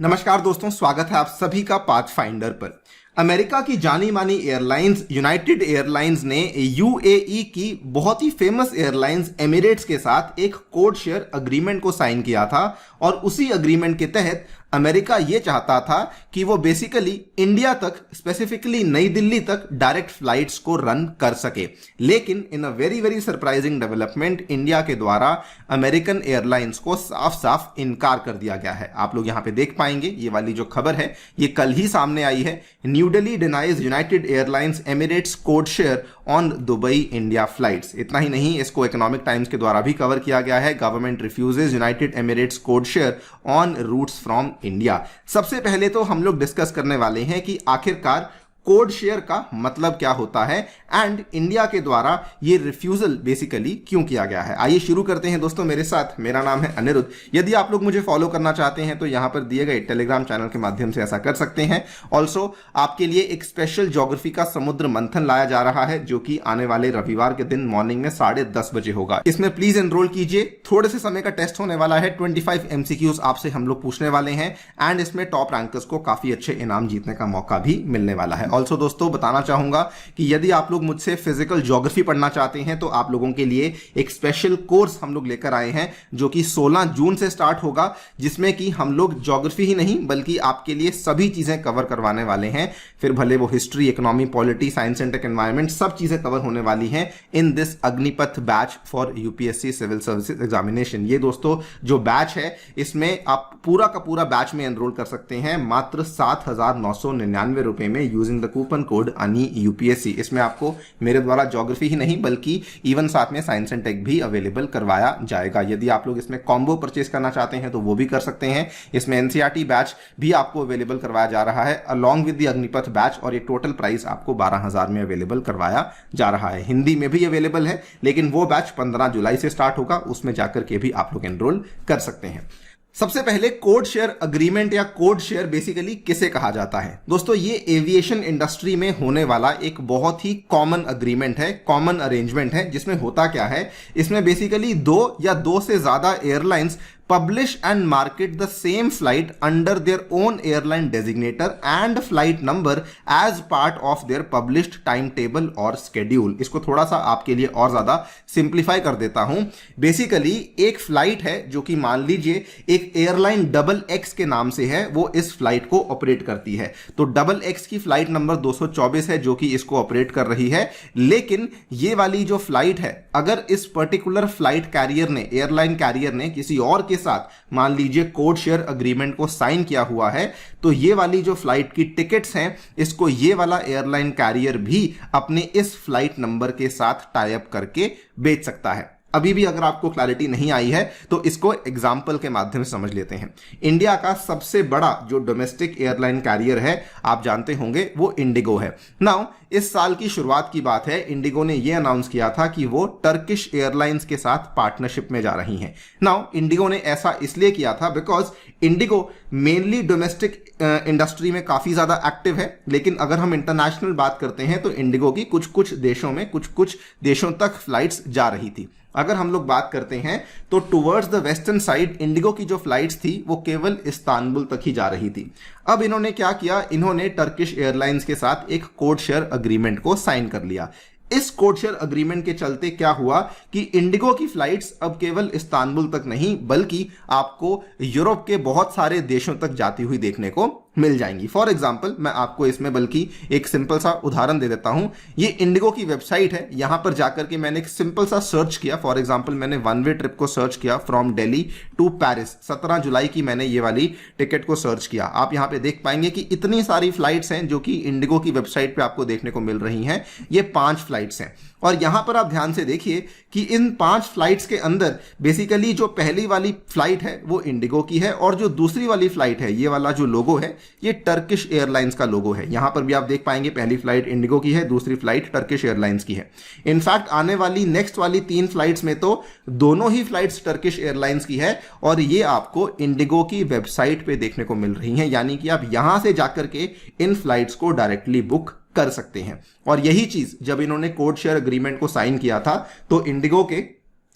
नमस्कार दोस्तों, स्वागत है आप सभी का पाथफाइंडर पर। अमेरिका की जानी मानी एयरलाइंस यूनाइटेड एयरलाइंस ने यूएई की बहुत ही फेमस एयरलाइंस एमिरेट्स के साथ एक कोड शेयर अग्रीमेंट को साइन किया था और उसी अग्रीमेंट के तहत अमेरिका ये चाहता था कि वो बेसिकली इंडिया तक, स्पेसिफिकली नई दिल्ली तक डायरेक्ट फ्लाइट्स को रन कर सके। लेकिन in a very very surprising development, India के द्वारा अमेरिकन एयरलाइंस को साफ साफ इनकार कर दिया गया है। आप लोग यहां पे देख पाएंगे, ये वाली जो खबर है ये कल ही सामने आई है। New Delhi denies United airlines Emirates code share on Dubai India flights. इतना ही नहीं, इसको इकोनॉमिक टाइम्स के द्वारा भी कवर किया गया है। Government refuses United Emirates code share on routes from India. सबसे पहले तो हम लोग डिस्कस करने वाले हैं कि आखिरकार कोड शेयर का मतलब क्या होता है एंड इंडिया के द्वारा ये रिफ्यूजल बेसिकली क्यों किया गया है। आइए शुरू करते हैं दोस्तों मेरे साथ। मेरा नाम है अनिरुद्ध। यदि आप लोग मुझे फॉलो करना चाहते हैं तो यहां पर दिए गए टेलीग्राम चैनल के माध्यम से ऐसा कर सकते हैं। ऑल्सो आपके लिए एक स्पेशल ज्योग्राफी का समुद्र मंथन लाया जा रहा है जो कि आने वाले रविवार के दिन मॉर्निंग में 10:30 बजे होगा। इसमें प्लीज एनरोल कीजिए। थोड़े से समय का टेस्ट होने वाला है। 25 MCQs आपसे हम लोग पूछने वाले हैं एंड इसमें टॉप रैंकर्स को काफी अच्छे इनाम जीतने का मौका भी मिलने वाला है। ऑल्सो दोस्तों बताना चाहूंगा कि यदि आप लोग मुझसे फिजिकल ज्योग्राफी पढ़ना चाहते हैं तो आप लोगों के लिए एक स्पेशल कोर्स हम लोग लेकर आए हैं जो कि 16 जून से स्टार्ट होगा, जिसमें कि हम लोग ज्योग्राफी ही नहीं बल्कि आपके लिए सभी चीजें कवर करवाने वाले हैं। फिर भले वो history, economy, polity, science and tech, environment, सब चीजें कवर होने वाली हैं in this Agnipath batch for UPSC civil services examination. ये दोस्तों जो बैच है इसमें आप पूरा का पूरा बैच में एनरोल कर सकते हैं मात्र 7,999 रुपए में यूजिंग द कूपन कोड अनि यूपीएससी। इसमें आपको मेरे द्वारा ज्योग्राफी ही नहीं बल्कि इवन साथ में साइंस एंड टेक भी अवेलेबल करवाया जाएगा। यदि आप लोग इसमें कॉम्बो परचेस करना चाहते हैं तो वो भी कर सकते हैं। इसमें एनसीईआरटी बैच भी आपको अवेलेबल करवाया जा रहा है along with the Agnipath batch और ये टोटल प्राइस आपको 12,000 में अवेलेबल करवाया जा रहा है। हिंदी में भी अवेलेबल है लेकिन वो बैच 15 जुलाई से स्टार्ट होगा, उसमें जाकर के भी आप लोग एनरोल कर सकते हैं। सबसे पहले कोड शेयर अग्रीमेंट या कोड शेयर बेसिकली किसे कहा जाता है। दोस्तों ये एविएशन इंडस्ट्री में होने वाला एक बहुत ही कॉमन अग्रीमेंट है, कॉमन अरेंजमेंट है। जिसमें होता क्या है, इसमें बेसिकली दो या दो से ज्यादा airlines publish and market the same flight under their own airline designator and flight number as part of their published timetable or schedule। इसको थोड़ा सा आपके लिए और ज्यादा सिंप्लीफाई कर देता हूं। बेसिकली एक फ्लाइट है जो कि मान लीजिए एक एयरलाइन XXX के नाम से है, वो इस फ्लाइट को ऑपरेट करती है। तो XX की फ्लाइट नंबर 224 है जो कि इसको ऑपरेट कर रही है। लेकिन ये वाली जो फ्लाइट है, अगर इस पर्टिकुलर फ्लाइट कैरियर ने, एयरलाइन कैरियर ने किसी और के साथ मान लीजिए कोड शेयर अग्रीमेंट को साइन किया हुआ है, तो ये वाली जो फ्लाइट की टिकट्स हैं इसको ये वाला एयरलाइन कैरियर भी अपने इस फ्लाइट नंबर के साथ टाई अप करके बेच सकता है। अभी भी अगर आपको क्लैरिटी नहीं आई है तो इसको एग्जाम्पल के माध्यम से समझ लेते हैं। इंडिया का सबसे बड़ा जो डोमेस्टिक एयरलाइन कैरियर है आप जानते होंगे, वो इंडिगो है। नाउ इस साल की शुरुआत की बात है, इंडिगो ने यह अनाउंस किया था कि वो टर्किश एयरलाइंस के साथ पार्टनरशिप में जा रही हैं। नाउ इंडिगो ने ऐसा इसलिए किया था because Indigo mainly domestic industry में काफी ज्यादा एक्टिव है, लेकिन अगर हम इंटरनेशनल बात करते हैं तो इंडिगो की कुछ कुछ देशों में कुछ देशों तक फ्लाइट्स जा रही थी। अगर हम लोग बात करते हैं तो towards the western side Indigo की जो फ्लाइट्स थी वो केवल इस्तांबुल तक ही जा रही थी। अब इन्होंने क्या किया, इन्होंने टर्किश एयरलाइंस के साथ एक कोड शेयर अग्रीमेंट को साइन कर लिया। इस कोड शेयर अग्रीमेंट के चलते क्या हुआ कि इंडिगो की फ्लाइट्स अब केवल इस्तांबुल तक नहीं बल्कि आपको यूरोप के बहुत सारे देशों तक जाती हुई देखने को मिल जाएंगी। फॉर एग्जाम्पल मैं आपको इसमें बल्कि एक सिंपल सा उदाहरण दे देता हूं। ये इंडिगो की वेबसाइट है, यहां पर जाकर के मैंने एक सिंपल सा सर्च किया। फॉर एग्जाम्पल मैंने वन वे ट्रिप को सर्च किया फ्रॉम दिल्ली टू पेरिस। 17 जुलाई की मैंने ये वाली टिकट को सर्च किया। आप यहां पे देख पाएंगे कि इतनी सारी फ्लाइट्स हैं जो कि इंडिगो की वेबसाइट पे आपको देखने को मिल रही हैं। ये 5 फ्लाइट्स हैं और यहां पर आप ध्यान से देखिए कि इन 5 फ्लाइट्स के अंदर बेसिकली जो पहली वाली फ्लाइट है वो इंडिगो की है और जो दूसरी वाली फ्लाइट है, ये वाला जो लोगो है, ये टर्किश एयरलाइंस का लोगो है। यहां पर भी आप देख पाएंगे पहली फ्लाइट इंडिगो की है, दूसरी फ्लाइट टर्किश एयरलाइंस की है। इनफैक्ट आने वाली नेक्स्ट वाली 3 फ्लाइट्स में तो दोनों ही फ्लाइट्स टर्किश एयरलाइंस की है और ये आपको इंडिगो की वेबसाइट पे देखने को मिल रही हैं। यानी कि आप यहां से जाकर के इन फ्लाइट्स को डायरेक्टली बुक कर सकते हैं। और यही चीज जब इन्होंने कोड शेयर अग्रीमेंट को साइन किया था तो इंडिगो के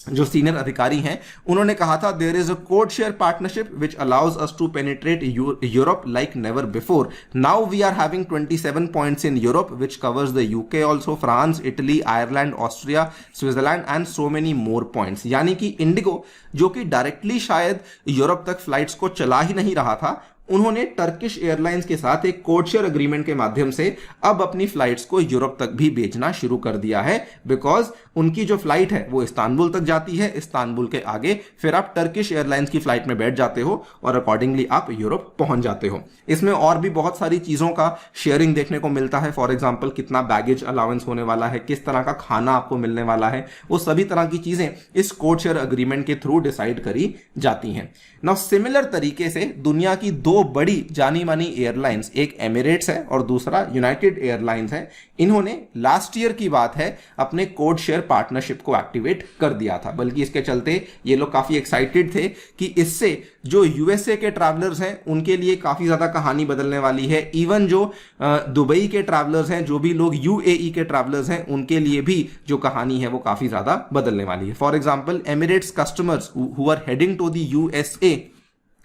जो सीनियर अधिकारी हैं उन्होंने कहा था, there is a code share partnership which allows us to penetrate Europe like never before. Now we are having 27 points in Europe which covers the UK also, France, Italy, Ireland, Austria, Switzerland and so many more points. यानी कि Indigo जो कि directly शायद Europe तक flights को चला ही नहीं रहा था, उन्होंने टर्किश एयरलाइंस के साथ एक कोड शेयर एग्रीमेंट के माध्यम से अब अपनी फ्लाइट्स को यूरोप तक भी बेचना शुरू कर दिया है. बिकॉज उनकी जो फ्लाइट है वो इस्तांबुल तक जाती है, इस्तांबुल के आगे फिर आप टर्किश एयरलाइंस की फ्लाइट में बैठ जाते हो और अकॉर्डिंगली आप यूरोप पहुंच जाते हो. इसमें और भी बहुत सारी चीजों का शेयरिंग देखने को मिलता है. फॉर एग्जाम्पल कितना बैगेज अलाउंस होने वाला है, किस तरह का खाना आपको मिलने वाला है, वो सभी तरह की चीजें इस कोड शेयर एग्रीमेंट के थ्रू डिसाइड करी जाती हैं. नाउ सिमिलर तरीके से दुनिया की दो बड़ी जानी मानी एयरलाइंस, एक एमिरेट्स है और दूसरा यूनाइटेड एयरलाइंस है, इन्होंने लास्ट ईयर की बात है अपने कोड शेयर पार्टनरशिप को एक्टिवेट कर दिया था. बल्कि इसके चलते ये लोग काफी एक्साइटेड थे कि इससे जो यूएसए के ट्रैवलर्स हैं उनके लिए काफी ज्यादा कहानी बदलने वाली है. इवन जो दुबई के ट्रैवलर्स हैं, जो भी लोग यूएई के ट्रैवलर्स हैं, उनके लिए भी जो कहानी है वो काफी ज्यादा बदलने वाली है. For example Emirates customers who are heading to the USA,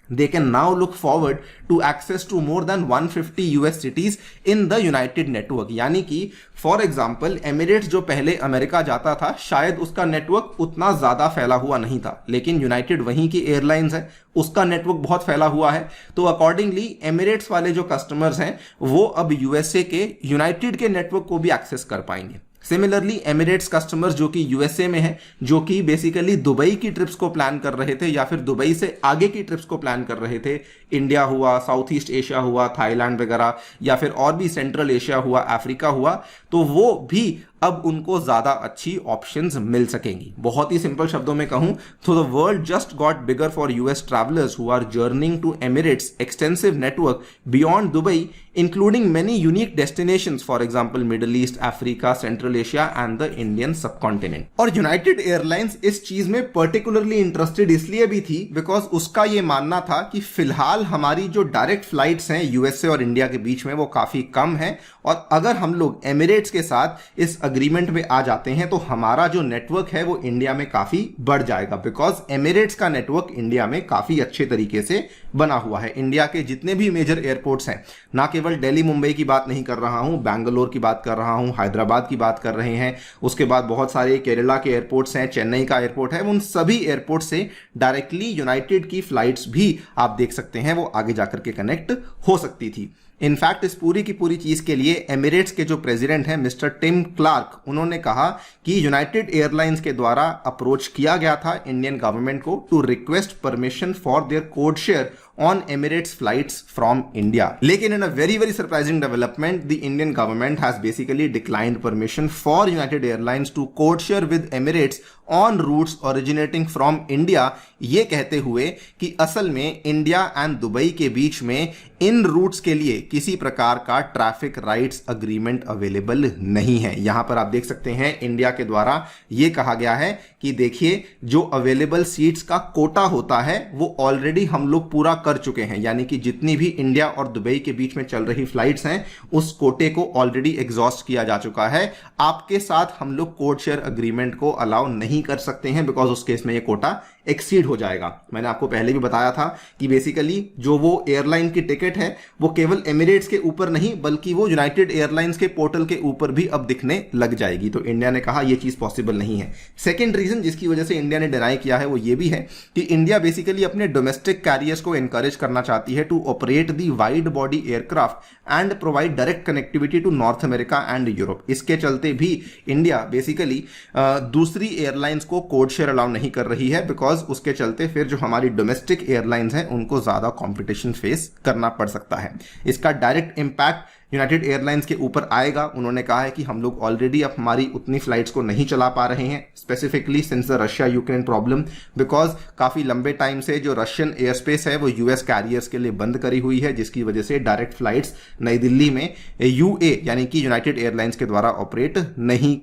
they can now look forward to access to more than 150 US cities in the United Network. यानी कि फॉर एग्जाम्पल एमिरेट्स जो पहले अमेरिका जाता था, शायद उसका नेटवर्क उतना ज्यादा फैला हुआ नहीं था, लेकिन यूनाइटेड वहीं की एयरलाइंस है, उसका नेटवर्क बहुत फैला हुआ है. तो अकॉर्डिंगली एमिरेट्स वाले जो कस्टमर्स हैं वो अब यूएसए के यूनाइटेड के नेटवर्क को भी एक्सेस कर पाएंगे. सिमिलरली एमिरेट्स कस्टमर्स जो कि यूएसए में है, जो कि बेसिकली दुबई की ट्रिप्स को प्लान कर रहे थे या फिर दुबई से आगे की ट्रिप्स को प्लान कर रहे थे, इंडिया हुआ, साउथ ईस्ट एशिया हुआ, थाईलैंड वगैरह, या फिर और भी सेंट्रल एशिया हुआ, अफ्रीका हुआ, तो वो भी अब उनको ज्यादा अच्छी ऑप्शंस मिल सकेंगी. बहुत ही सिंपल शब्दों में कहूं तो the world just got bigger for US travellers who are journeying to Emirates extensive network beyond Dubai, including many unique destinations, for example Middle East, Africa, Central Asia and the Indian subcontinent. और United Airlines इस चीज में particularly interested इसलिए भी थी because उसका यह मानना था कि फिलहाल हमारी जो डायरेक्ट फ्लाइट्स हैं यूएसए और इंडिया के बीच में वो काफी कम है, और अगर हम लोग एमिरेट्स के साथ इस अग्रीमेंट में आ जाते हैं तो हमारा जो नेटवर्क है वो इंडिया में काफी बढ़ जाएगा. बिकॉज एमिरेट्स का नेटवर्क इंडिया में काफी अच्छे तरीके से बना हुआ है. इंडिया के जितने भी मेजर एयरपोर्ट्स हैं, ना केवल दिल्ली मुंबई की बात नहीं कर रहा हूं, बैंगलोर की बात कर रहा हूं, हैदराबाद की बात कर रहे हैं, उसके बाद बहुत सारे केरला के एयरपोर्ट्स हैं, चेन्नई का एयरपोर्ट है, उन सभी एयरपोर्ट से डायरेक्टली यूनाइटेड की फ्लाइट्स भी आप देख सकते हैं वो आगे जाकर के कनेक्ट हो सकती थी. इनफैक्ट इस पूरी की पूरी चीज के लिए एमिरेट्स के जो प्रेसिडेंट हैं मिस्टर टिम क्लार्क, उन्होंने कहा कि यूनाइटेड एयरलाइंस के द्वारा अप्रोच किया गया था इंडियन गवर्नमेंट को to request permission for their code share on Emirates flights from India. लेकिन in a very very surprising development, the Indian government has basically declined permission for United Airlines to code share with Emirates on routes originating from India, ये कहते हुए कि असल में India and Dubai के बीच में इन roots के लिए किसी प्रकार का ट्रैफिक राइट्स अग्रीमेंट अवेलेबल नहीं है. यहां पर आप देख सकते हैं इंडिया के द्वारा ये कहा गया है कि देखिए जो अवेलेबल सीट्स का कोटा होता है वो ऑलरेडी हम लोग पूरा कर चुके हैं. यानी कि जितनी भी इंडिया और दुबई के बीच में चल रही फ्लाइट्स हैं उस कोटे को ऑलरेडी एग्जॉस्ट किया जा चुका है. आपके साथ हम लोग कोड शेयर अग्रीमेंट को अलाउ नहीं कर सकते हैं बिकॉज उस केस में ये कोटा एक्सीड हो जाएगा. मैंने आपको पहले भी बताया था कि बेसिकली जो वो एयरलाइन की टिकट है वो केवल एमिरेट्स के ऊपर नहीं बल्कि वो यूनाइटेड एयरलाइंस के पोर्टल के ऊपर भी अब दिखने लग जाएगी. तो इंडिया ने कहा ये चीज पॉसिबल नहीं है. सेकेंड रीजन जिसकी वजह से इंडिया ने डिनाई किया है वो ये भी है कि इंडिया बेसिकली अपने डोमेस्टिक कैरियर्स को एनकरेज करना चाहती है to operate the wide body aircraft and provide direct connectivity to North America and Europe. इसके चलते भी इंडिया बेसिकली दूसरी एयरलाइंस को कोड शेयर अलाउ नहीं कर रही है बिकॉज उसके चलते फिर जो हमारी डोमेस्टिक एयरलाइंस हैं उनको ज्यादा कंपटीशन फेस करना पड़ सकता है. इसका डायरेक्ट इंपैक्ट यूनाइटेड एयरलाइंस के ऊपर आएगा. उन्होंने कहा है कि हम लोग ऑलरेडी अब हमारी उतनी फ्लाइट्स को नहीं चला पा रहे हैं, specifically since the Russia Ukraine problem, because काफी लंबे टाइम से जो रशियन एयर स्पेस है वो यूएस कैरियर्स के लिए बंद करी हुई है, जिसकी वजह से डायरेक्ट फ्लाइट्स नई दिल्ली में यूए यानी कि यूनाइटेड एयरलाइंस के द्वारा ऑपरेट नहीं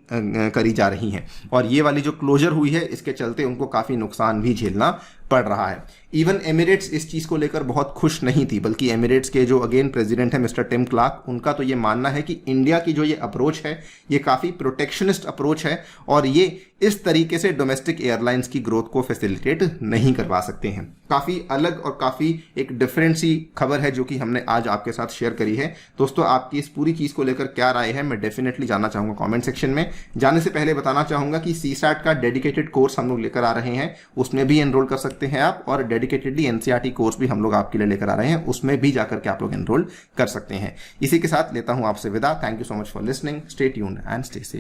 करी जा रही हैं. और ये वाली जो क्लोजर हुई है इसके चलते उनको काफी नुकसान भी झेलना पड़ रहा है. इवन एमिरेट्स इस चीज को लेकर बहुत खुश नहीं थी, बल्कि एमिरेट्स के जो अगेन प्रेसिडेंट है मिस्टर टिम क्लार्क, उनका तो ये मानना है कि इंडिया की जो ये अप्रोच है ये काफी प्रोटेक्शनिस्ट अप्रोच है और ये इस तरीके से डोमेस्टिक एयरलाइंस की ग्रोथ को फैसिलिटेट नहीं करवा सकते हैं। काफी अलग और काफी एक डिफरेंट सी खबर है जो कि हमने आज आपके साथ शेयर करी है। दोस्तों, आपकी इस पूरी चीज को लेकर क्या राय है मैं डेफिनेटली जानना चाहूंगा कमेंट सेक्शन में। जाने से पहले बताना चाहूंगा कि सीसैट का डेडिकेटेड कोर्स हम लोग लेकर आ रहे हैं, उसमें भी एनरोल कर सकते हैं आप, और डेडिकेटेडली एनसीईआरटी कोर्स भी हम लोग आपके लिए लेकर आ रहे हैं, उसमें भी जाकर के आप लोग एनरोल कर सकते हैं। इसी के साथ लेता हूं आपसे विदा। Thank you so much for listening. Stay tuned and stay safe.